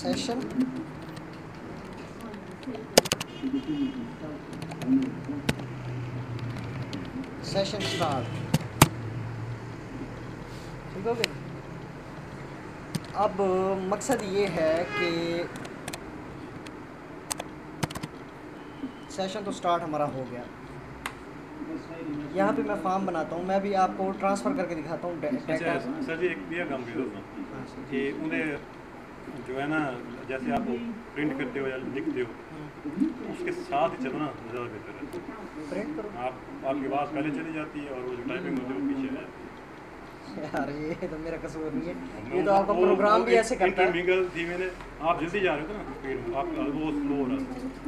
Session start. ठीक हो गया। अब मकसद ये है कि सेशन तो स्टार्ट हमारा हो गया। यहाँ पे मैं फॉर्म बनाता हूँ, मैं भी आपको ट्रांसफ़र करके दिखाता हूँ अच्छा सर जी, एक भी काम करो कि उन्हें जो है ना, जैसे आप प्रिंट करते हो या लिखते हो उसके साथ ही चलो ना, ज़्यादा बेहतर है। प्रिंट करो। आपकी आवाज़ पहले चली जाती है और वो जो टाइपिंग होती है वो पीछे है। यार ये तो मेरा कसूर नहीं है, ये तो वो आपका प्रोग्राम भी ऐसे करता है। इंटरमिंगल थी मैंने, आप जल्दी जा रहे हो ना स्पीड में, आप वो स्लो हो रहा था,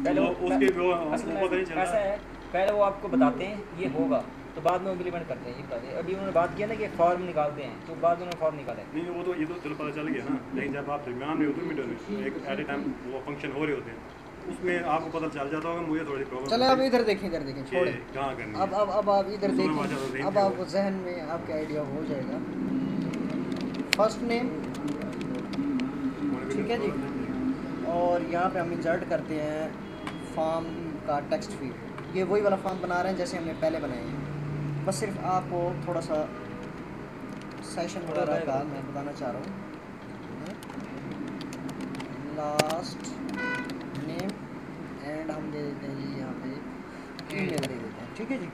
पहले वो उसके वो असल पता नहीं में चला। ऐसा है, पहले वो आपको बताते हैं ये होगा, तो बाद में इम्प्लीमेंट करते हैं। ये बताते हैं, अभी उन्होंने बात किया ना कि फॉर्म निकालते हैं, तो बाद में उन्होंने फॉर्म निकाला है। नहीं वो तो ये तो चलो पता चल गया ना, लेकिन जब आप दरमियान में होते मीटर में एक एट ए टाइम वो फंक्शन हो रहे होते हैं, उसमें आपको पता चल जाता होगा। मुझे थोड़ी प्रॉब्लम चले अब इधर देखें, छोड़े। कहाँ करनी अब आप इधर देखें, अब आपको जहन में आपके आइडिया हो जाएगा। फर्स्ट नेम, ठीक है जी, और यहाँ पे हम इंसर्ट करते हैं फॉर्म का टेक्स्ट फील्ड। ये वही वाला फॉर्म बना रहे हैं जैसे हमने पहले बनाए हैं, बस सिर्फ आपको थोड़ा सा सेशन वगैरह का मैं बताना चाह रहा हूँ। लास्ट नेम एंड हम दे देते हैं जी, यहाँ पे ईमेल दे देते हैं। ठीक है जी,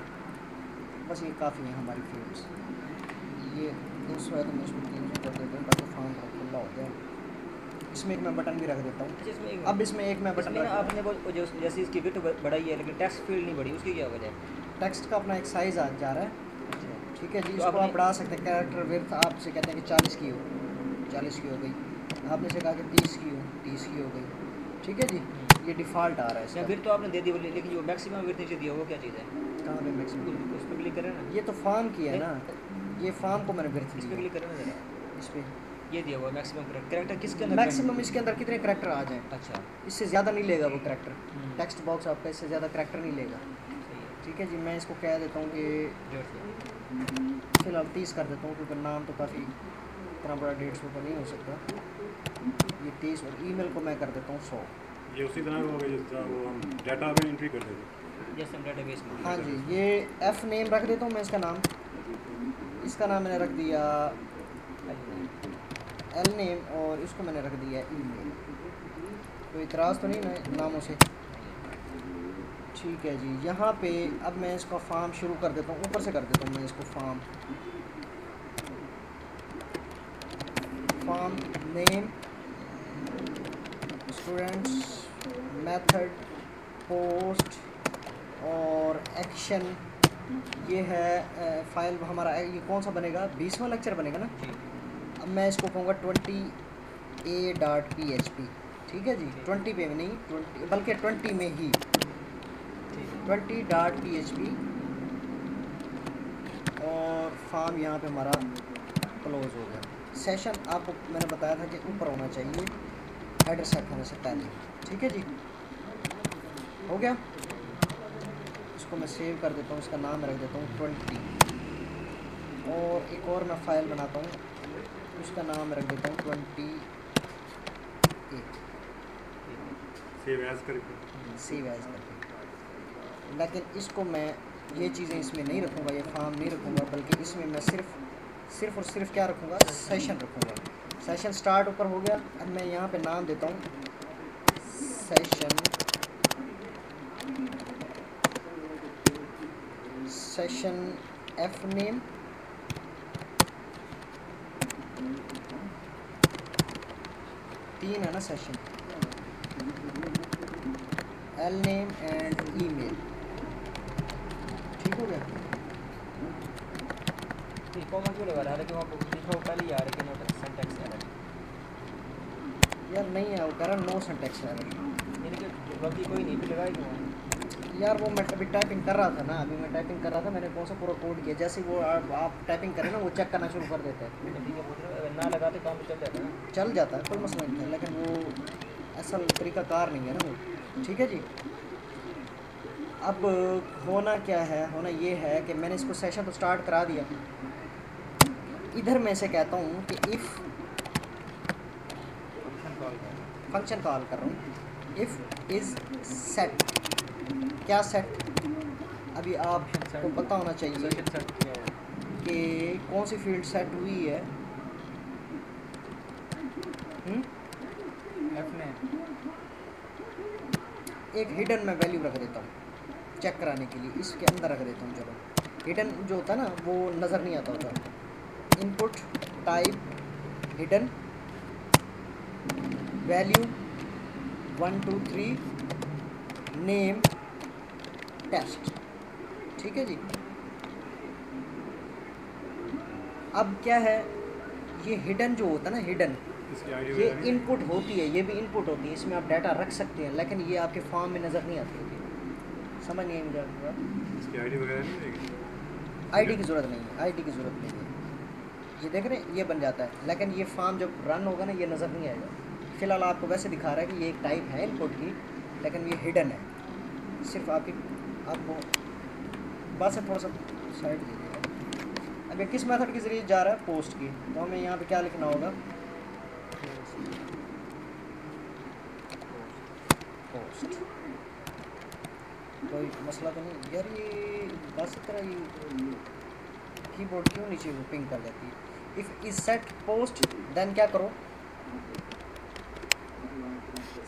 बस ये काफ़ी है हमारी फील्ड्स। ये 200 है तो मैं इसको 300 कर देता हूँ ताकि फॉर्म खुला हो जाए। इसमें एक मैं बटन भी रख देता हूँ। अब इसमें एक मैं बटन आपने जो जैसे इसकी विड्थ बढ़ाई है लेकिन टेक्स्ट फील्ड नहीं बढ़ी, उसकी क्या वजह है? टेक्स्ट का अपना एक साइज़ आ जा रहा है। ठीक है जी, इसको आप बढ़ा सकते हैं। कैरेक्टर विड्थ आपसे कहते हैं कि 40 की हो, 40 की हो गई। आपने से कहा कि 30 की हो, 30 की हो गई। ठीक है जी, ये डिफ़ॉल्ट आ रहा है इसका। फिर तो आपने दे दी, लेकिन जो मैक्सिमम विड्थ नीचे दिया वो क्या चीज़ है? कहाँ पे मैक्सिमम? उस पर क्लिक करें ना। ये तो फॉर्म की है ना, ये फॉर्म को मैंने विड्थ इस पर क्लिक करें ना ज़रा, इस पर ये दिया हुआ मैक्सिमम कैरेक्टर किसके अंदर? मैक्सिमम इसके अंदर कितने करैक्टर आ जाएँ। अच्छा, इससे ज़्यादा नहीं लेगा वो करैक्टर। टेक्स्ट बॉक्स आपका इससे ज़्यादा करैक्टर नहीं लेगा। सही है। ठीक है जी, मैं इसको कह देता हूँ कि फ़िलहाल 30 कर देता हूँ, क्योंकि नाम तो काफ़ी इतना बड़ा 150 का नहीं हो सकता। ये 30 और ईमेल को मैं कर देता हूँ 100। ये उसी तरह होगा जिस तरह वो हम डाटा में एंट्री कर देते जैसे हम डेटाबेस में। हाँ जी, ये एफ़ नेम रख देता हूँ मैं इसका नाम। इसका नाम मैंने रख दिया एल नेम, और इसको मैंने रख दिया ईमेल। कोई इतराज़ तो नहीं ना नामों से? ठीक है जी, यहाँ पे अब मैं इसका फॉर्म शुरू कर देता हूँ, ऊपर से कर देता हूँ मैं इसको form name, students, method, post और एक्शन। ये है फाइल हमारा। ये कौन सा बनेगा? 20वां लेक्चर बनेगा ना। अब मैं इसको कहूँगा 20a.php। ठीक है जी, 20 पे में नहीं, 20 बल्कि 20 में ही 20.php। और फॉर्म यहाँ पे हमारा क्लोज हो गया। सेशन आपको मैंने बताया था कि ऊपर होना चाहिए हेडर सेट होने से पहले। ठीक है जी, हो गया। इसको मैं सेव कर देता हूँ, इसका नाम रख देता हूँ 20, और एक और मैं फ़ाइल बनाता हूँ, उसका नाम रख देता हूँ 20a। सेव एज करके। लेकिन इसको मैं ये चीज़ें इसमें नहीं रखूँगा, ये फॉर्म नहीं रखूँगा, बल्कि इसमें मैं सिर्फ और सिर्फ क्या रखूँगा? सेशन रखूँगा। सेशन स्टार्ट ऊपर हो गया। अब मैं यहाँ पे नाम देता हूँ सेशन एफ नेम, तीन है ना session, L name and email. ठीक हो गया। कॉमन क्यों लगा रहा है? कि वहाँ लिखा पहले ही आ रहा है कि नोट सिंटैक्स एरर। यार नहीं है, वो कह रहा नो सिंटैक्स एरर, यानी कि गलती कोई नहीं, फिर लगाई क्यों? यार वो मैं अभी टाइपिंग कर रहा था ना, अभी मैं टाइपिंग कर रहा था, मैंने कौन सा पूरा कोड किया। जैसे वो आप टाइपिंग करें ना, वो चेक करना शुरू कर देते हैं। ठीक है, ना लगाते काम तो चल जाता है ना। चल जाता है, कोई मसला नहीं है, लेकिन वो असल तरीक़ाकार नहीं है ना वो। ठीक है जी, अब होना क्या है? होना ये है कि मैंने इसको सेशन तो स्टार्ट करा दिया। इधर मैं से कहता हूँ कि इफ़ फंक्शन कॉल कर रहा हूँ इफ़ इज़ सेट। क्या सेट? अभी आपको पता होना चाहिए कि कौन सी फील्ड सेट हुई है। एक हिडन मैं वैल्यू रख देता हूँ चेक कराने के लिए, इसके अंदर रख देता हूँ। चलो हिडन जो होता है ना वो नज़र नहीं आता होता। Input type hidden value 1 2 3 name test. ठीक है जी। अब क्या है, ये हिडन जो होता है ना हिडन, इसकी आईडी ये वगैरह इनपुट होती है, ये भी इनपुट होती है, इसमें आप डाटा रख सकते हैं, लेकिन ये आपके फॉर्म में नज़र नहीं आती होती। समझ नहीं आई मुझे आपकी बात? इसकी आईडी वगैरह नहीं रहेगी। आईडी की ज़रूरत नहीं है, आईडी की ज़रूरत नहीं है। ये देख रहे हैं ये बन जाता है, लेकिन ये फॉर्म जब रन होगा ना ये नज़र नहीं आएगा। फ़िलहाल आपको वैसे दिखा रहा है कि ये एक टाइप है इनपुट की, लेकिन ये हिडन है। सिर्फ आपको बस थोड़ा सा साइड दे दीजिएगा। अब ये किस मेथड के ज़रिए जा रहा है? पोस्ट की। तो हमें यहाँ पे क्या लिखना होगा? पोस्ट। कोई मसला तो नहीं यार, ये बस तरह ये कीबोर्ड क्यों नीचे वो पिंग कर देती है। If is set post then क्या करो,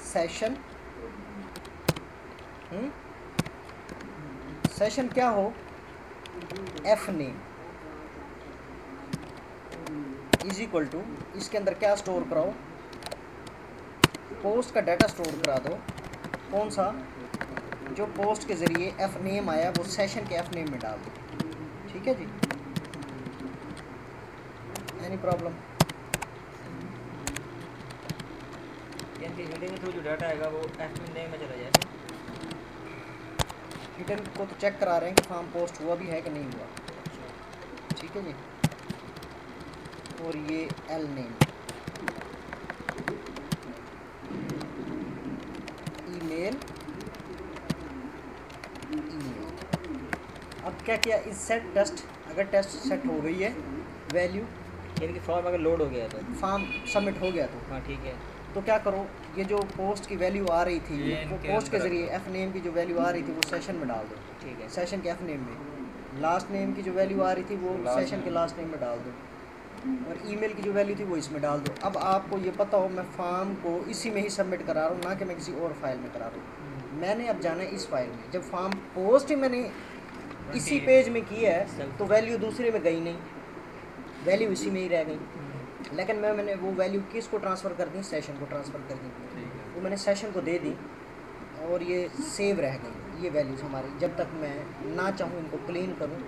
सेशन सेशन क्या हो, F name is equal to, इसके अंदर क्या स्टोर कराओ, पोस्ट का डाटा स्टोर करा दो। कौन सा? जो पोस्ट के ज़रिए एफ नेम आया वो सेशन के एफ नेम में डाल दो। ठीक है जी। Any problem? हिडन के थ्रू जो डाटा आएगा वो एफ नेम में चला जाएगा। हिडन को तो चेक करा रहे हैं कि फॉर्म पोस्ट हुआ भी है कि नहीं हुआ। ठीक है जी। और ये एल नेम ईमेल अब क्या किया, इस सेट टेस्ट, अगर टेस्ट सेट हो गई है वैल्यू, यानी कि फॉर्म अगर लोड हो गया तो फॉर्म सबमिट हो गया तो हाँ ठीक है। तो क्या करो, ये जो पोस्ट की वैल्यू आ रही थी ये वो इनके पोस्ट के अंदर ज़रिए एफ नेम की जो वैल्यू आ रही थी वो सेशन में डाल दो। ठीक है। सेशन के एफ नेम में लास्ट नेम की जो वैल्यू आ रही थी वो सेशन के लास्ट नेम में डाल दो, और ईमेल की जो वैल्यू थी वो इसमें डाल दो। अब आपको ये पता हो मैं फॉर्म को इसी में ही सबमिट करा रहा हूँ, ना कि मैं किसी और फाइल में करा रहा हूँ। मैंने अब जाना है इस फाइल में। जब फॉर्म पोस्ट ही मैंने इसी पेज में की है तो वैल्यू दूसरे में गई नहीं, वैल्यू इसी में ही रह गई। लेकिन मैंने वो वैल्यू किसको ट्रांसफ़र कर दी? सेशन को ट्रांसफ़र कर दी। वो मैंने सेशन को दे दी और ये सेव रह गई। ये वैल्यूज़ हमारी जब तक मैं ना चाहूँ इनको क्लीन करूँ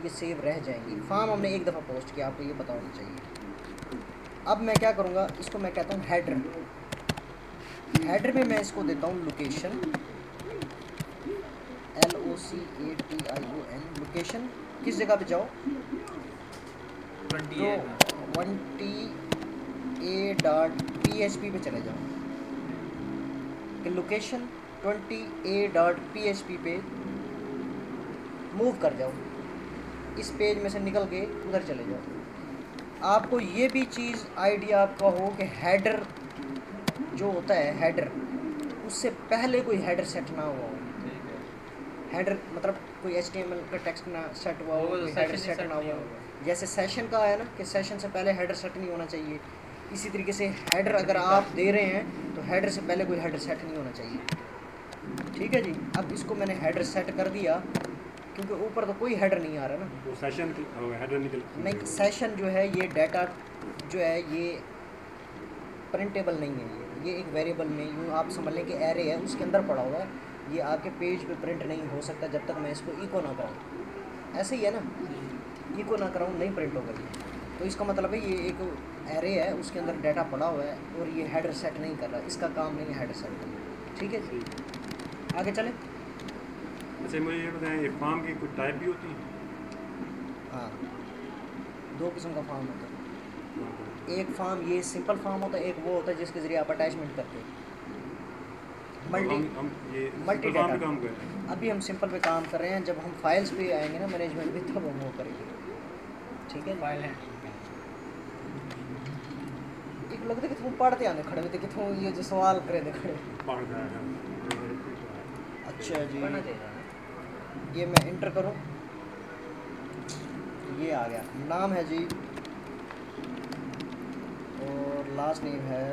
ये सेव रह जाएंगी। फॉर्म हमने एक दफ़ा पोस्ट किया, आपको ये पता होना चाहिए। अब मैं क्या करूँगा, इसको मैं कहता हूँ हेडर। हेडर में मैं इसको देता हूँ लोकेशन, LOCATION, लोकेशन। किस जगह पे जाओ? 20a.php पे चले जाओ कि लोकेशन 20a.php पे मूव कर जाओ। इस पेज में से निकल के उधर चले जाओ। आपको ये भी चीज़ आइडिया आपका हो कि हेडर जो होता है, हेडर उससे पहले कोई हेडर सेट ना हुआ हो। हेडर मतलब कोई HTML का टेक्स्ट ना सेट हुआ हो, कोई हेडर सेट ना हुआ हो। जैसे सेशन का है ना कि सेशन से पहले हेडर सेट नहीं होना चाहिए, इसी तरीके से हेडर अगर आप दे रहे हैं तो हेडर से पहले कोई हेडर सेट नहीं होना चाहिए। ठीक है जी। अब इसको मैंने हेडर सेट कर दिया क्योंकि यूँ तो कोई हेडर नहीं आ रहा ना, वो सेशन हेडर निकल नहीं। सेशन जो है ये डाटा जो है ये प्रिंटेबल नहीं है, ये एक वेरिएबल में यूँ आप समझ लें कि एरे है, उसके अंदर पड़ा हुआ है। ये आपके पेज पे प्रिंट नहीं हो सकता जब तक मैं इसको इको ना कराऊँ। ऐसे ही है ना, इको ना कराऊँ नहीं प्रिंट होगा ये। तो इसका मतलब है ये एक एरे है, उसके अंदर डाटा पड़ा हुआ है और ये हेडर सेट नहीं कर रहा, इसका काम नहीं है हेडर सेट करना। ठीक है जी, आगे चलें। अच्छा मुझे ये बताएं, ये फॉर्म की कुछ टाइप भी होती है? हाँ, दो किस्म का फॉर्म होता है। एक फॉर्म ये सिंपल फॉर्म होता है, एक वो होता है जिसके ज़रिए आप अटैचमेंट करते हैं। मल्टी डाटा काम कर रहे हैं। अभी हम सिंपल पे काम कर रहे हैं, जब हम फाइल्स पे आएंगे ना मैनेजमेंट पे तब हम वो करेंगे। ठीक है, फाइल है। एक लगता कि तुम पढ़ते आने खड़े होते कि तुम ये जो सवाल करे दे खड़े। पढ़ता है। अच्छा जी, पढ़ना चाहिए। ये मैं इंटर करूं, ये आ गया, नाम है जी और लास्ट नेम है,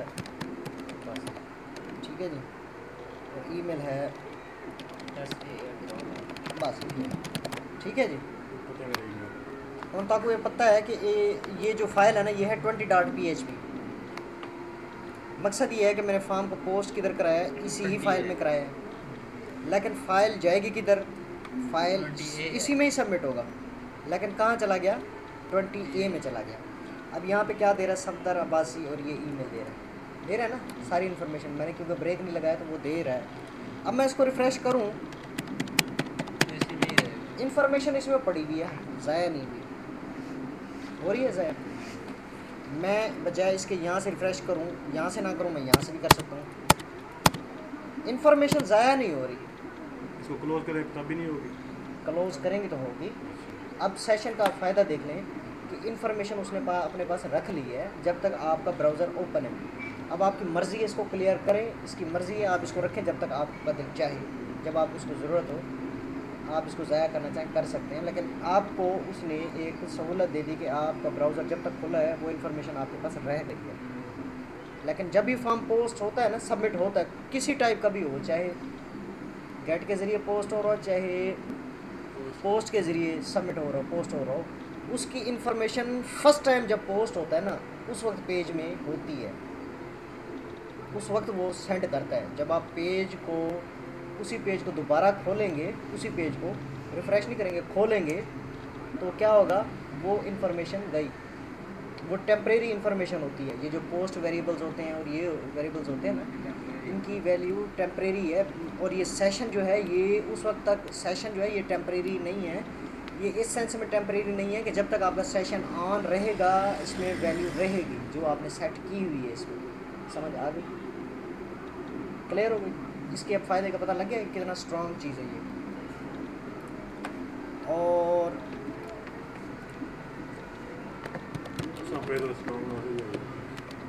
बस ठीक है जी, और ईमेल है, बस ठीक है जी। और ताकि ये पता है कि ये जो फाइल है ना ये है 20.php। मकसद ये है कि मैंने फॉर्म को पोस्ट किधर कराया है, इसी ही फाइल में कराया है, लेकिन फ़ाइल जाएगी किधर, फाइल इसी में ही सबमिट होगा, लेकिन कहाँ चला गया, 20A में चला गया। अब यहाँ पे क्या दे रहा है, सफदर अब्बासी, और ये ईमेल दे रहा है ना सारी इन्फॉर्मेशन, मैंने क्योंकि ब्रेक नहीं लगाया तो वो दे रहा है। अब मैं इसको रिफ़्रेश करूँ, इन्फॉर्मेशन इसमें पड़ी हुई है, ज़ाया नहीं हुई, हो रही है ज़ाया। मैं बजाय इसके यहाँ से रिफ़्रेश करूँ, यहाँ से ना करूँ, मैं यहाँ से भी कर सकता हूँ, इन्फॉर्मेशन ज़ाया नहीं हो रही। इसको क्लोज करें तब भी नहीं होगी। क्लोज करेंगे तो होगी। अब सेशन का फ़ायदा देख लें कि इन्फॉर्मेशन उसने अपने पास रख ली है जब तक आपका ब्राउज़र ओपन है। अब आपकी मर्ज़ी है इसको क्लियर करें, इसकी मर्ज़ी है, आप इसको रखें जब तक आपका दिल चाहे, जब आपको उसको ज़रूरत हो आप इसको ज़ाया करना चाहें कर सकते हैं, लेकिन आपको उसने एक सहूलत दे दी कि आपका ब्राउज़र जब तक खुला है वो इन्फॉर्मेशन आपके पास रह गई है। लेकिन जब भी फॉर्म पोस्ट होता है ना, सबमिट होता है, किसी टाइप का भी हो, चाहे गेट के ज़रिए पोस्ट हो रहा हो, चाहे पोस्ट के ज़रिए सबमिट हो रहा हो, पोस्ट हो रहा हो, उसकी इन्फॉर्मेशन फ़र्स्ट टाइम जब पोस्ट होता है ना उस वक्त पेज में होती है, उस वक्त वो सेंड करता है। जब आप पेज को, उसी पेज को दोबारा खोलेंगे, उसी पेज को रिफ़्रेश नहीं करेंगे, खोलेंगे तो क्या होगा, वो इन्फॉर्मेशन गई, वो टेम्परेरी इन्फॉर्मेशन होती है। ये जो पोस्ट वेरिएबल्स होते हैं और ये वेरिएबल्स होते हैं ना, इनकी वैल्यू टेम्परेरी है, और ये सेशन जो है ये उस वक्त तक, सेशन जो है ये टेम्परेरी नहीं है, ये इस सेंस में टेम्परेरी नहीं है कि जब तक आपका सेशन ऑन रहेगा इसमें वैल्यू रहेगी जो आपने सेट की हुई है इसमें। समझ आ गई, क्लियर हो गई? इसके अब फ़ायदे का पता लग गया कि कितना स्ट्रॉन्ग चीज़ है ये। और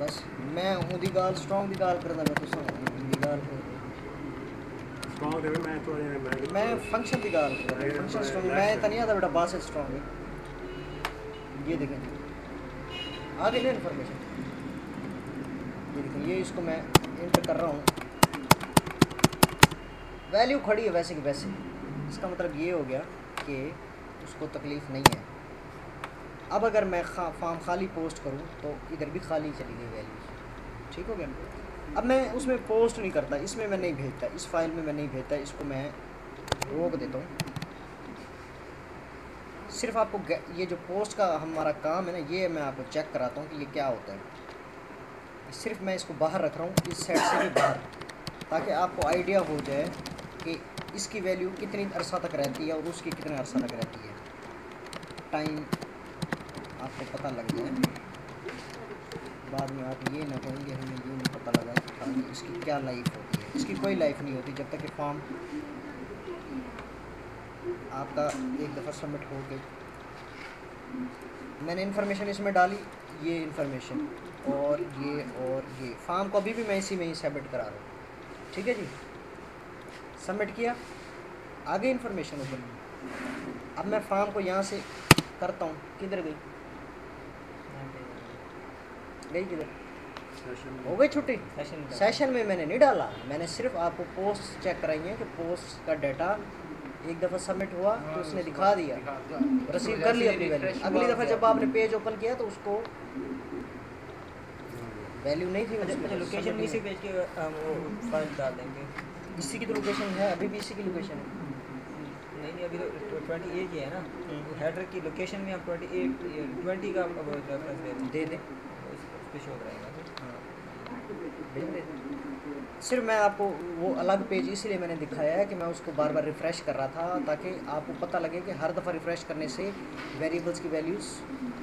बस मैं ऊँधी गाल स्ट्रॉन्ग दी गाल करता, मैं तुझसे ऊँधी गाल मैं फंक्शन की गाल कर रहा हूँ, फंक्शन स्ट्रॉन्ग मैं तनिया था बेटा, बात से स्ट्रॉन्ग है। ये देखें आ गई ना इन्फॉर्मेशन, ये देखें, ये इसको मैं इंटर कर रहा हूँ, वैल्यू खड़ी है वैसे कि वैसे। इसका मतलब ये हो गया कि उसको तकलीफ़ नहीं है। अब अगर मैं फॉर्म खाली पोस्ट करूँ तो इधर भी खाली चली गई वैल्यूज, ठीक हो गया। अब मैं उसमें पोस्ट नहीं करता, इसमें मैं नहीं भेजता, इस फाइल में मैं नहीं भेजता, इसको मैं रोक देता हूँ। सिर्फ आपको ये जो पोस्ट का हमारा काम है ना, ये मैं आपको चेक कराता हूँ कि ये क्या होता है। सिर्फ मैं इसको बाहर रख रहा हूँ, इस सेट से भी बाहर, ताकि आपको आइडिया हो जाए कि इसकी वैल्यू कितनी अरसा तक रहती है और उसकी कितने अरसा तक रहती है, टाइम आपको पता लग जाए। बाद में आप ये ना कहेंगे हमें ये नहीं पता लगा कि इसकी क्या लाइफ होती है। इसकी कोई लाइफ नहीं होती जब तक कि फॉर्म आपका एक दफ़ा सबमिट हो गई। मैंने इन्फॉर्मेशन इसमें डाली, ये इन्फॉर्मेशन और ये फॉर्म को अभी भी मैं इसी में ही सबमिट करा रहा हूँ, ठीक है जी। सबमिट किया, आगे इन्फॉर्मेशन ऊपर। अब मैं फॉर्म को यहाँ से करता हूँ, किधर गई किधर हो गई छुट्टी। सेशन में मैंने नहीं डाला, मैंने सिर्फ आपको पोस्ट चेक कराई है कि पोस्ट का डाटा एक दफ़ा सबमिट हुआ तो उसने दिखा दिया, रिसीव कर लिया अपनी वैल्यू। अगली दफ़ा जब आपने पेज ओपन किया तो उसको वैल्यू नहीं थी। लोकेशन भी इसी पेज के वो फाइल डाल देंगे, इसी की तो लोकेशन है, अभी भी इसी की लोकेशन है। नहीं अभी तो 28 की है ना, हेडर की लोकेशन में हम 20 का रेफरेंस दे दें, उस पे शो रहेगा। सिर्फ मैं आपको वो अलग पेज इसलिए मैंने दिखाया है कि मैं उसको बार बार रिफ़्रेश कर रहा था ताकि आपको पता लगे कि हर दफ़ा रिफ़्रेश करने से वेरिएबल्स की वैल्यूज़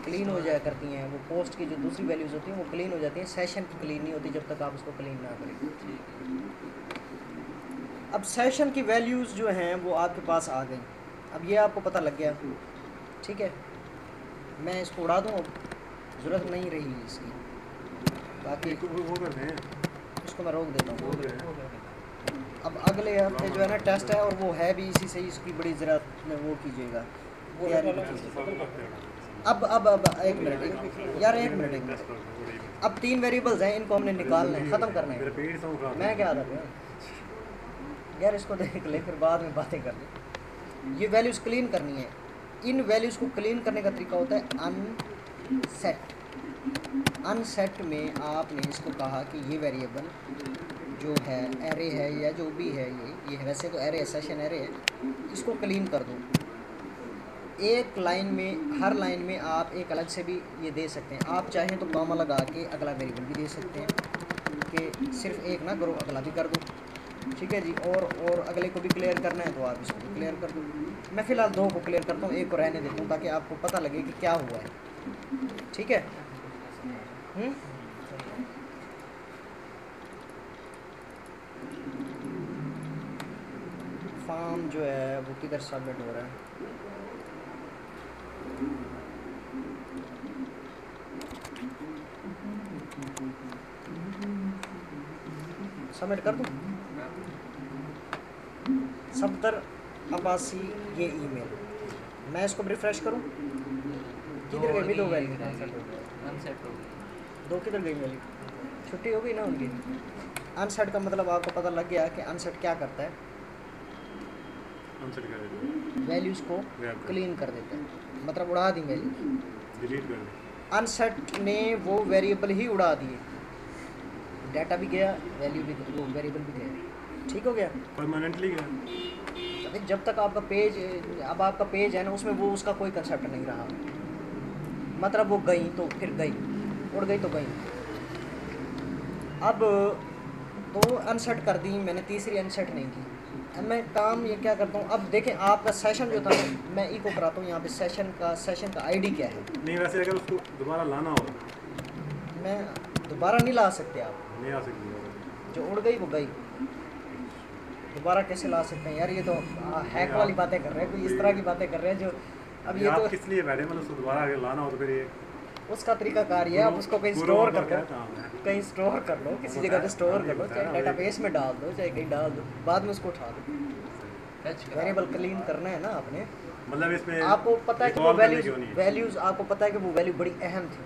क्लीन हो जाया करती हैं। वो पोस्ट की जो दूसरी वैल्यूज़ होती हैं वो क्लीन हो जाती हैं, सेशन की क्लीन नहीं होती जब तक आप उसको क्लीन ना करें। अब सेशन की वैल्यूज़ जो हैं वो आपके पास आ गई, अब ये आपको पता लग गया, ठीक है। मैं इसको उड़ा दूँ, ज़रूरत नहीं रही इसकी, बाकी वो करते हैं, इसको मैं रोक देता हूँ। वो करते हैं। अब अगले हफ्ते जो है ना टेस्ट है, और वो है भी इसी से ही, इसकी बड़ी ज़रा वो कीजिएगा तैयारी कीजिएगा। अब एक मिनट यार, एक मिनट। अब 3 वेरिएबल्स हैं, इनको हमने निकालना है, ख़त्म करना मेरा है। पेट सौ खा मैं क्या आता यार, इसको देख ले, फिर बाद में बातें कर ले। ये वैल्यूज़ क्लीन करनी है। इन वैल्यूज़ को क्लीन करने का तरीका होता है अनसेट। अनसेट में आपने इसको कहा कि ये वेरिएबल जो है एरे है या जो भी है, ये वैसे तो एरे है, सेशन एरे है, इसको क्लीन कर दो। एक लाइन में, हर लाइन में आप एक अलग से भी ये दे सकते हैं। आप चाहें तो कॉमा लगा के अगला वेरिएबल भी दे सकते हैं कि सिर्फ एक ना करो, अगला भी कर दो, ठीक है जी। और अगले को भी क्लियर करना है तो आप इसको भी क्लियर कर दो। मैं फ़िलहाल 2 को क्लियर करता हूँ, 1 को रहने देता हूँ ताकि आपको पता लगे कि क्या हुआ है, ठीक है। फॉर्म जो है वो किधर सबमिट हो रहा है? सबमिट कर दूँ? सब्तर अब्बासी ये ईमेल, मैं इसको रिफ्रेश करूँ? किधर गई? 2 वैल्यू अनसेट हो गई। 2 किधर गई वैल्यू? छुट्टी हो गई ना उनकी। अनसेट का मतलब आपको पता लग गया कि अनसेट क्या करता है, अनसेट कर देते हैं, वैल्यूज़ को क्लीन कर देता है, मतलब उड़ा दी वैल्यू, डिलीट कर देते। अनसेट ने वो वेरिएबल ही उड़ा दिए, डाटा भी गया, वैल्यू भी, वो वेरिएबल भी गया, ठीक हो गया। परमानेंटली गया। अभी जब तक आपका पेज, अब आपका पेज है ना, उसमें वो उसका कोई कंसेप्ट नहीं रहा, मतलब वो गई तो फिर गई, उड़ गई तो गई। अब 2 अनसेट कर दी मैंने, तीसरी अनसेट नहीं की। अब मैं काम ये क्या करता हूँ, अब देखें आपका सेशन जो था, मैं ई को कराता हूँ यहाँ पे, सेशन का आईडी क्या है। नहीं, वैसे अगर उसको दोबारा लाना हो, मैं दोबारा नहीं ला सकते आप, नहीं आ सकती दोबारा। जो उड़ गई वो गई, दोबारा कैसे ला सकते हैं यार? ये तो हैक वाली बातें कर रहे हैं, कोई इस तरह की बातें कर रहे हैं जो अब ये आप तो किस लिए बैठे, मतलब उसको दोबारा अगर लाना हो तो फिर ये उसका तरीका कार है, आप उसको कहीं स्टोर कर लो, कहीं स्टोर कर लो, किसी जगह पे स्टोर कर लो, चाहे डेटाबेस में डाल दो, चाहे कहीं डाल दो, बाद में उसको उठा दो। वेरिएबल क्लीन करना है ना आपने, मतलब इसमें आपको पता है कि वो recall करने क्यों नहीं है? वैल्यूज़ आपको पता है कि वो वैल्यू बड़ी अहम थी,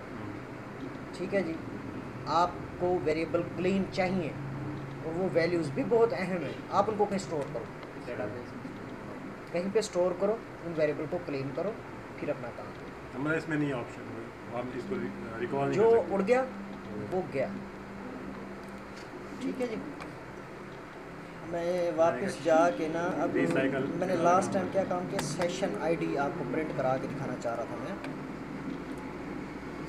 ठीक है जी। आपको वेरिएबल क्लीन चाहिए और वो वैल्यूज़ भी बहुत अहम है, आप उनको कहीं स्टोर करो, डेटाबेस कहीं पे स्टोर करो, उन वेरिएबल को क्लीन करो, फिर अपना काम करो। मतलब इसमें नहीं ऑप्शन, आप इसको रिकॉल नहीं जो कर सकते। उड़ गया वो गया, ठीक है जी। मैं वापस जाके ना, अब Recycle मैंने लास्ट टाइम क्या काम किया, सेशन आईडी आपको प्रिंट करा के दिखाना चाह रहा था मैं।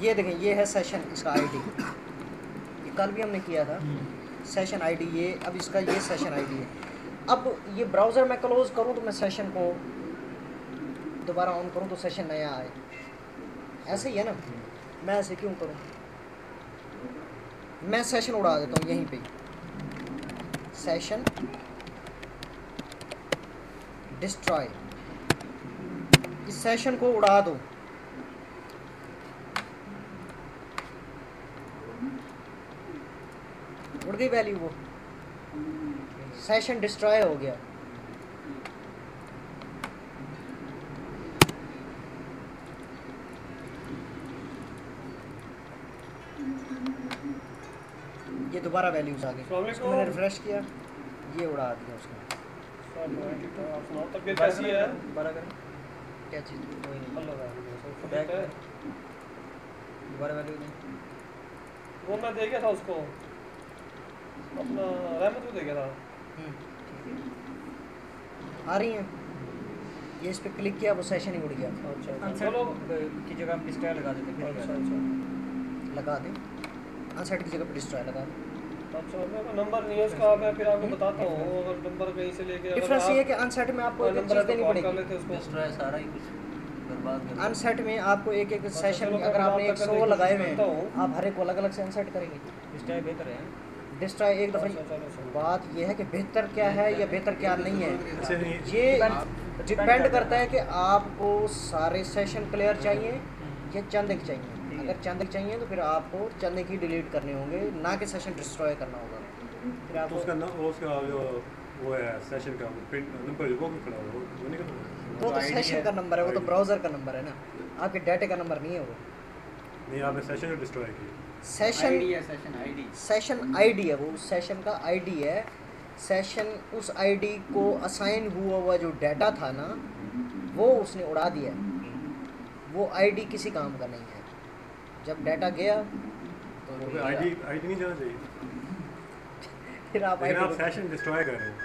ये देखें, ये है सेशन, इसका आईडी, ये कल भी हमने किया था, सेशन आईडी ये, अब इसका ये सेशन आईडी है। अब ये ब्राउज़र मैं क्लोज़ करूँ तो मैं सेशन को दोबारा ऑन करूँ तो सेशन नया आए, ऐसे ही है ना। मैं ऐसे क्यों करूँ, मैं सेशन उड़ा देता हूँ यहीं पे, सेशन डिस्ट्रॉय, इस सेशन को उड़ा दो। उड़ गई वैल्यू, वो सेशन डिस्ट्रॉय हो गया। ये दोबारा वैल्यूज आ गई, उसको मैंने रिफ्रेश किया, ये उड़ा दिया उसने। तबीयत कैसी है? क्या चीज़? बैक है। दोबारा वैल्यू नहीं। वो मैं दे गया था उसको, अपना रहमत को दे गया था। आ रही हैं, ये इस पर क्लिक किया, वो सेशन ही उड़ गया। अच्छा अनसेट चलो। की जगह हम डिस्ट्रॉय लगा देते हैं, अच्छा अच्छा लगा दें, अनसेट की जगह पर डिस्ट्रॉय लगा दें। अच्छा, मेरे को नंबर नहीं है उसका, मैं फिर आपको बताता हूँ। अगर नंबर कहीं से लेके, डिफरेंस ये है कि अनसेट में आपको एक नंबर चीज़ देनी कर पड़ेगी, लेते उसको। डिस्ट्रॉय सारा ही कुछ बर्बाद कर अनसेट में आपको एक एक सेशन, चलो, अगर मैं आपने आपका 100 करने की लगाए हुए कोशिश करता हैं, हूँ। आप हर एक को अलग अलग से अनसेट करेंगे। डिस्ट्रॉय बेहतर है। डिस्ट्रॉय एक दफ़ा, अच्छा, चलो, चलो। बात यह है कि बेहतर क्या है या बेहतर क्या नहीं है, अच्छा नहीं, ये डिपेंड करता है कि आपको सारे सेशन क्लियर चाहिए या चंद एक चाहिए। अगर चंद चाहिए तो फिर आपको चंद की डिलीट करने होंगे, ना कि सेशन डिस्ट्रॉय करना होगा। फिर तो आपको उसका जो वो है सेशन का प्रिंट नंबर वो भी खड़ा हुआ वो नहीं करना। वो तो सेशन का नंबर है, वो तो ब्राउज़र का नंबर है ना, आपके डाटा का नंबर नहीं है वो। नहीं, आपने सेशन डिस्ट्रॉय की। सेशन सेशन आईडी है, वो उस सेशन का आईडी है। सेशन उस आईडी को असाइन हुआ जो डाटा था ना, वो उसने उड़ा दिया। वो आईडी किसी काम का नहीं है। जब डाटा गया तो तो आईडी नहीं जाना चाहिए। फिर आप लेकिन आप आईडी सेशन डिस्ट्रॉय कर रहे हैं।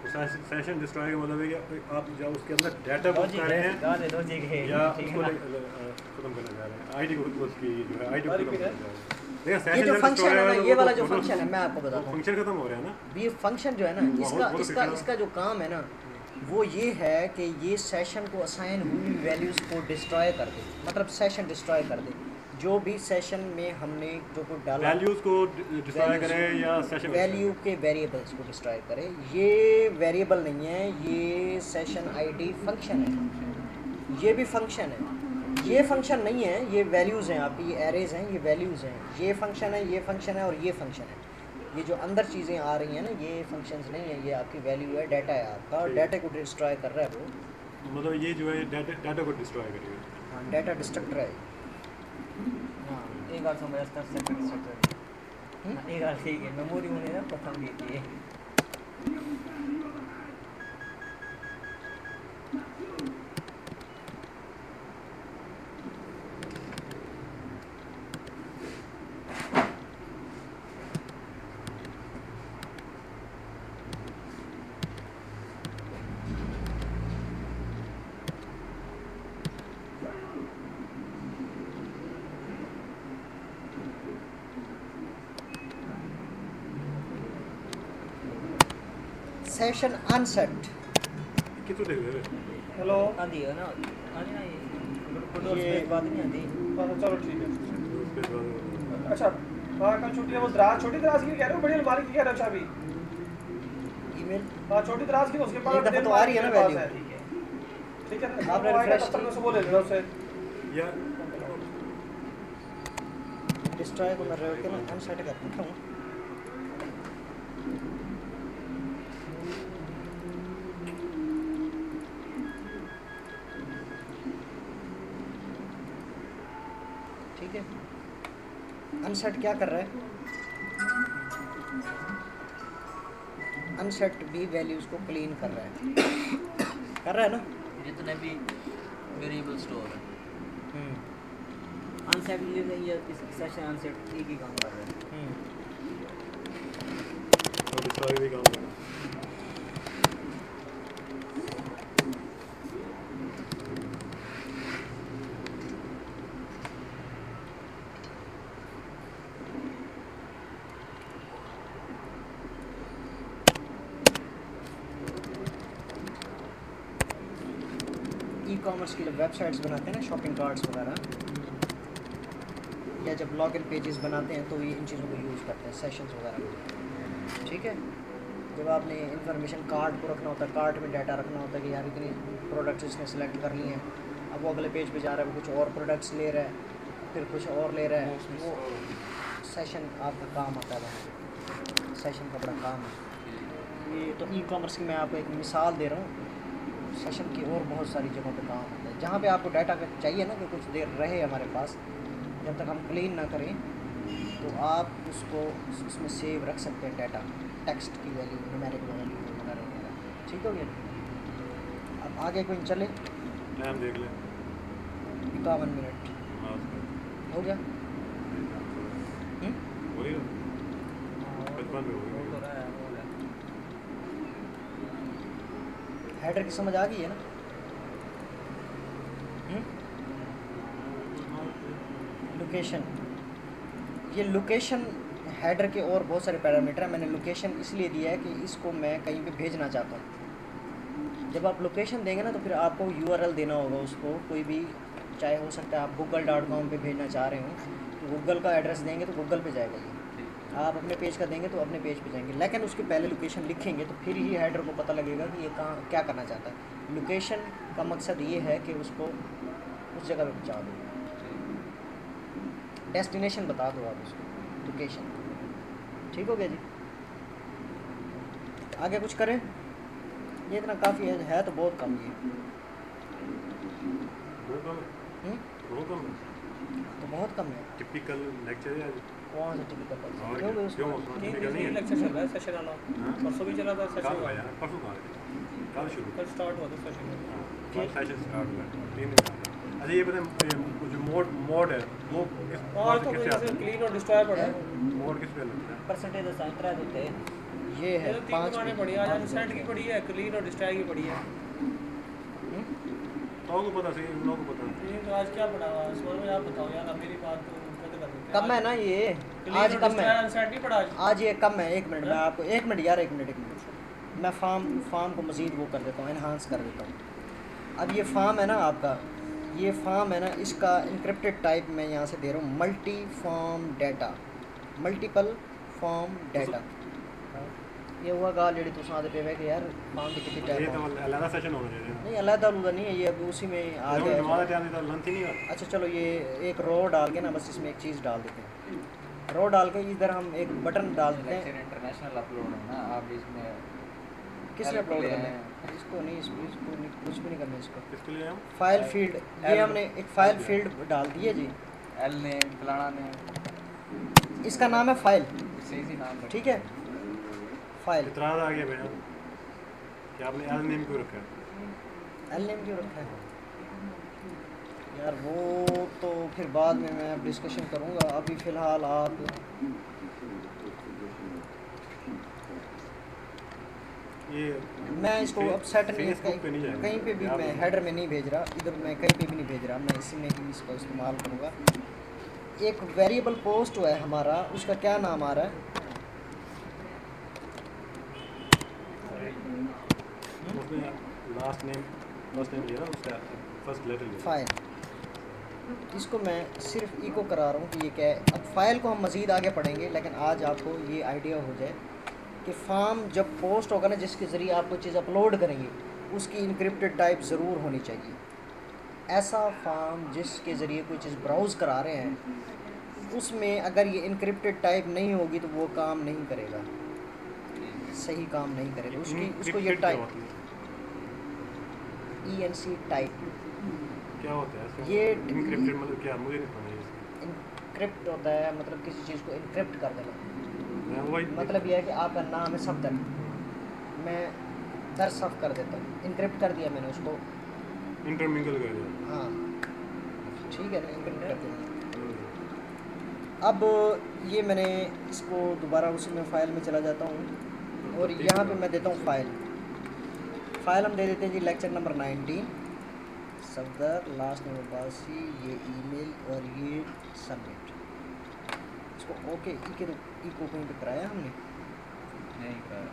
तो सेशन डिस्ट्रॉय का मतलब है कि आप जब उसके अंदर डाटा बुक कर रहे हैं या उसको खत्म करना चाह रहे हैं, आईडी को उसकी जो है आईडी को खत्म करना चाह रहे हैं। देखिए ये जो फंक्शन है ना, ये वाला जो फंक्शन है मैं आपको बताता हूँ, फंक्शन खत्म हो रहा है ना। ये फंक्शन जो है ना, इसका जो काम है ना, वो ये है कि ये सेशन को असाइन हुई वैल्यूज़ को डिस्ट्रॉय कर दे, मतलब सेशन डिस्ट्रॉय कर दे। जो भी सेशन में हमने जो कुछ डाला, वैल्यूज़ को डिस्ट्रॉय करें या सेशन वैल्यू के वेरिएबल्स को डिस्ट्रॉय करे। ये वेरिएबल नहीं है, ये सेशन आईडी फंक्शन है, ये भी फंक्शन है। ये फंक्शन नहीं है, ये वैल्यूज़ हैं आपकी, ये एरेज हैं, ये वैल्यूज़ हैं। ये फंक्शन है, ये फंक्शन है और ये फंक्शन है। ये जो अंदर चीज़ें आ रही हैं ना, ये फंक्शंस नहीं है, ये आपकी वैल्यू है, डाटा है आपका, और डाटा को डिस्ट्रॉय कर रहा है वो। मतलब ये जो है डाटा को डिस्ट्रॉय करेगा। हाँ, डाटा डिस्ट्रक्टर है। हाँ, एक बार समझ स्ट्रक्चर एक बार ठीक है, मेमोरी होने ना प्रथम देती है। सेशन अनसेट कितने देख रहे हैं? हेलो आती है ना, आती ना ये ये बात नहीं आती। चलो ठीक है। उसके बाद अच्छा हाँ, कल छुट्टी है, वो दराज छोटी दराज की कह रहे हो, बड़ी अलमारी की कह रहे हो चाबी? ईमेल हाँ छोटी दराज की, तो उसके पास एक दफ़ा तो आ रही है ना मेरे पास वैल्यू। ठीक है ना, आपने वो आएगा refresh तब तक मैं उससे वो ले लेना उससे। या डिस्ट्रॉय को मैं रख के ना अनसेट कर देता हूँ। ठीक है, अनसेट क्या कर रहा है? अनसेट भी वैल्यूज़ को क्लीन कर रहा है, कर रहा है ना। जितने भी वेरिएबल स्टोर है अनसेट ये इस सेशन अनसेट एक ही काम कर रहा है। और डिस्ट्रॉय भी काम करेगा। ई कॉमर्स की जब वेबसाइट्स बनाते हैं ना, शॉपिंग कार्ट्स वगैरह, या जब लॉगिन पेजेस बनाते हैं तो ये इन चीज़ों को यूज़ करते हैं, सेशंस वगैरह में। ठीक है, जब आपने इंफॉर्मेशन कार्ट को रखना होता है, कार्ट में डाटा रखना होता है कि यार इतनी प्रोडक्ट्स इसने सेलेक्ट कर ली हैं, अब वो अगले पेज पे जा रहा है, वो कुछ और प्रोडक्ट्स ले रहा है, फिर कुछ और ले रहा है, वो सेशन आपका काम आता है वहाँ, सेशन का बड़ा काम है ये। तो ई कॉमर्स की मैं आपको एक मिसाल दे रहा हूँ, सेशन की और बहुत सारी जगहों पे काम होता है, जहाँ पे आपको डाटा चाहिए ना कि कुछ देर रहे हमारे पास, जब तक हम क्लीन ना करें तो आप उसको उसमें सेव रख सकते हैं डाटा, टेक्स्ट की वैल्यू, न्यूमेरिक वैल्यू वगैरह वगैरह। ठीक हो गया। अब आगे कोई चले, टाइम देख ले। 51 मिनट हो गया। हो रही है 55 में हो वो गई। तो रहा है, वो रहा है। हेडर की समझ आ गई है ना? लोकेशन, ये लोकेशन हेडर के और बहुत सारे पैरामीटर हैं। मैंने लोकेशन इसलिए दिया है कि इसको मैं कहीं पे भेजना चाहता हूँ। जब आप लोकेशन देंगे ना तो फिर आपको यूआरएल देना होगा उसको, कोई भी, चाहे हो सकता है आप google.com पे भेजना चाह रहे हो तो गूगल का एड्रेस देंगे तो गूगल पे जाएगा ये, आप अपने पेज का देंगे तो अपने पेज पे जाएंगे, लेकिन उसके पहले लोकेशन लिखेंगे तो फिर ही हेडर को पता लगेगा कि ये कहाँ क्या करना चाहता है। लोकेशन का मकसद ये है कि उसको उस जगह पे पहुँचा दो। डेस्टिनेशन बता दो आप उसको, लोकेशन। ठीक हो गया जी। आगे कुछ करें? ये इतना काफ़ी है तो बहुत कम ये। तो बहुत कम है। टिपिकल लेक्चर है आज। कौन सा टिपिकल और क्यों क्यों उसको टिपिकल नहीं है? लेक्चर चल रहा है सेशन वाला। परसों भी चला था कल सेशन। हुआ यार, परसों कहाँ है? कल शुरू। कल स्टार्ट हुआ था सेशन। कल सेशन स्टार्ट हुआ है, 3 दिन का। अच्छा ये पता है जो मोड है वो किस और तो किससे आता जैसे है? क्लीन और डिस्ट्रॉय पड़ा है। मोड किस पे लगता है? परसेंटेज असाइन करा देते हैं। ये है ये तो 3 5 दुकानें पड़ी हैं, आज सेट की पड़ी है, क्लीन और डिस्ट्रॉय की पड़ी है। तो को पता सही, लोगों को पता। ये तो आज क्या पड़ा हुआ है? इसमें में आप बताओ यार, अब मेरी बात तो कद कर देते हैं। कम है ना ये, क्लीन आज और कम है। डिस्ट्रॉय सेट नहीं पड़ा आज। आज ये कम है। 1 मिनट मैं आपको 1 मिनट यार 1 मिनट मैं फार्म को मज़ीद वो कर देता हूँ, इन्हांस कर देता हूँ। अब ये फार्म है ना आपका, ये फार्म है ना, इसका इनक्रिप्टेड टाइप मैं यहाँ से दे रहा हूँ multi form data, multiple form data. ये हुआ गाल जेडी तुम आदे पे कि यार फार्म की कितनी ये टाइप तो अलग सेशन होना चाहिए। नहीं अलग नहीं है, ये अभी उसी में आ गया हमारा है। टाइम तो लंच ही नहीं हुआ। अच्छा चलो ये एक रो डाल के ना, बस इसमें एक चीज़ डाल देते हैं। रो डाल के इधर हम एक बटन डाल देते हैं। लेक्चर इंटरनेशनल अपलोड है ना, आप इसमें किसने अपलोड ले करना आए है? इसको नहीं, इसको नहीं, कुछ भी नहीं करना इसको। किसके लिए हम? फाइल फील्ड, ये हमने एक फाइल फील्ड डाल दी है जी। एल ने फलाना ने इसका नाम है फाइल, सही नाम रखा। ठीक है फाइल। इतराज आ गया भैया कि आपने एल नेम क्यों रखा है? एल नेम क्यों रखा है यार? वो तो फिर बाद में मैं डिस्कशन करूँगा, अभी फ़िलहाल आप ये मैं इसको अब सेट नहीं फेसबुक पे नहीं जाएगा। कहीं पे भी मैं हेडर में नहीं भेज रहा, इधर मैं कहीं पे भी नहीं भेज रहा, मैं इसी में ही इसको इस्तेमाल करूँगा। एक वेरिएबल पोस्ट हुआ है हमारा, उसका क्या नाम आ रहा है? उसमें लास्ट नेम लिया ना, उसका फर्स्ट लेटर लिया। फाइल। इसको मैं सिर्फ इको करा रहा हूँ कि ये क्या है। अब फाइल को हम मज़ीद आगे पढ़ेंगे, लेकिन आज आपको ये आइडिया हो जाए कि फार्म जब पोस्ट होगा ना, जिसके ज़रिए आप कोई चीज़ अपलोड करेंगे, उसकी इनक्रिप्टेड टाइप ज़रूर होनी चाहिए। ऐसा फार्म जिसके ज़रिए कोई चीज़ ब्राउज़ करा रहे हैं, उसमें अगर ये इनक्रिप्टेड टाइप नहीं होगी तो वो काम नहीं करेगा, सही काम नहीं करेगा। उसको ये टाइप ENC टाइप क्या होता है? ये इनक्रिप्टेड मतलब क्या? मुझे नहीं पता है। इनक्रिप्ट होता है मतलब किसी चीज़ को इनक्रिप्ट कर देना। वही मतलब यह है कि आपका नाम है सफदर, मैं दरसफ कर देता हूँ, इनक्रिप्ट कर दिया मैंने उसको, इंटरमिंगल कर दिया। हाँ ठीक है ना, इनक्रिप्ट कर दिया। अब ये मैंने इसको दोबारा उसी में फ़ाइल में चला जाता हूँ और यहाँ पे मैं देता हूँ फ़ाइल हम दे देते हैं जी lecture number 19 Safdar, last name Abbasi, ये ईमेल और ये सबमिट। इसको ओके इको कहीं पे कराया हमने? नहीं कराया।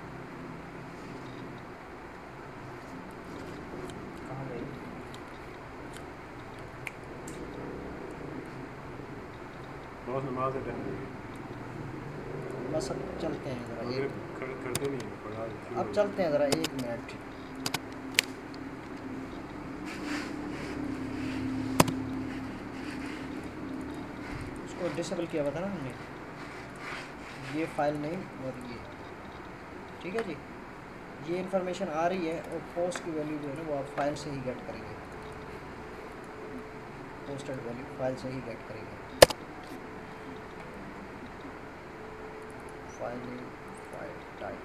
कहाँ गई? बहुत नमाज है टाइम। बस अब चलते हैं ज़रा अगर एक, करते नहीं है पढ़ा। अब चलते हैं ज़रा 1 मिनट। उसको डिसेबल किया हुआ था ना हमने, ये फाइल नेम और ये, ठीक है जी। ये इन्फॉर्मेशन आ रही है और पोस्ट की वैल्यू जो है ना वो आप फाइल से ही गेट करेंगे, पोस्टेड वैल्यू फाइल से ही गेट करेंगे। File name, file type,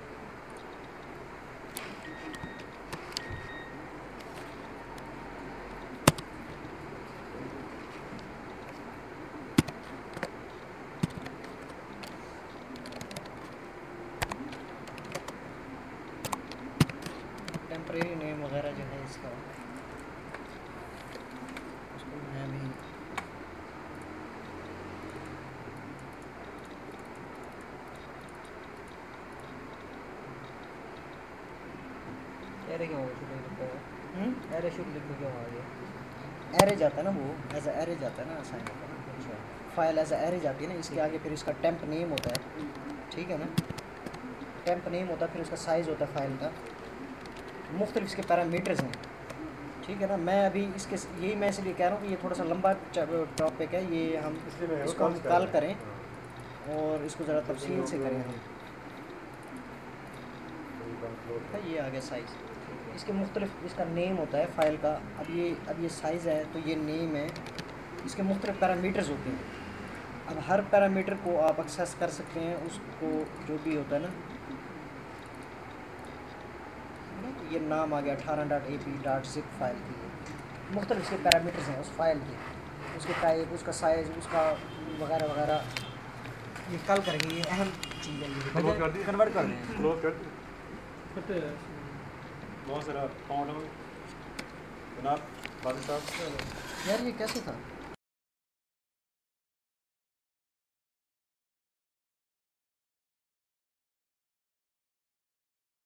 temporary name वगैरह जो है इसका, उसको मैं भी एरे क्यों शुरू लिखा है? एरे शुरू लिख क्यों आ गया? एरे जाता है ना, वो एज एरे जाता है ना, असाइन होता है ना, फाइल एज एरे जाती है ना, इसके आगे फिर इसका टेम्प नेम होता है, ठीक है ना, टेम्प नेम होता है, फिर उसका साइज़ होता है फाइल का, मुख्तलिफ इसके पैरामीटर्स हैं, ठीक है ना। मैं अभी इसके यही मैं इसलिए कह रहा हूँ कि ये थोड़ा सा लंबा टॉपिक है, ये हम इसलिए मैं इसको हम कल कल करें। करें और इसको ज़रा तफसील से करें हम। है ये आ गया साइज़, इसके मुख्तलिफ इसका नेम होता है फ़ाइल का। अब ये साइज़ है तो ये नेम है, इसके मुख्तलिफ पैरामीटर्स होते हैं। अब हर पैरामीटर को आप एक्सेस कर सकते हैं, उसको जो भी होता है ना, ये नाम आ गया 18.ap.zip फाइल की, मुख्तलिफ इसके पैरामीटर्स हैं उस फाइल के, उसके टाइप, उसका साइज़, उसका वगैरह वगैरह। ये कल करेंगे, ये अहम चीज़ है, क्लोज कर ये दिए? कन्वर्ट कर दें। क्लोज कर दिए? कितने बहुत सारा पाउंड जनाब बादशाह साहब। यार ये कैसे था?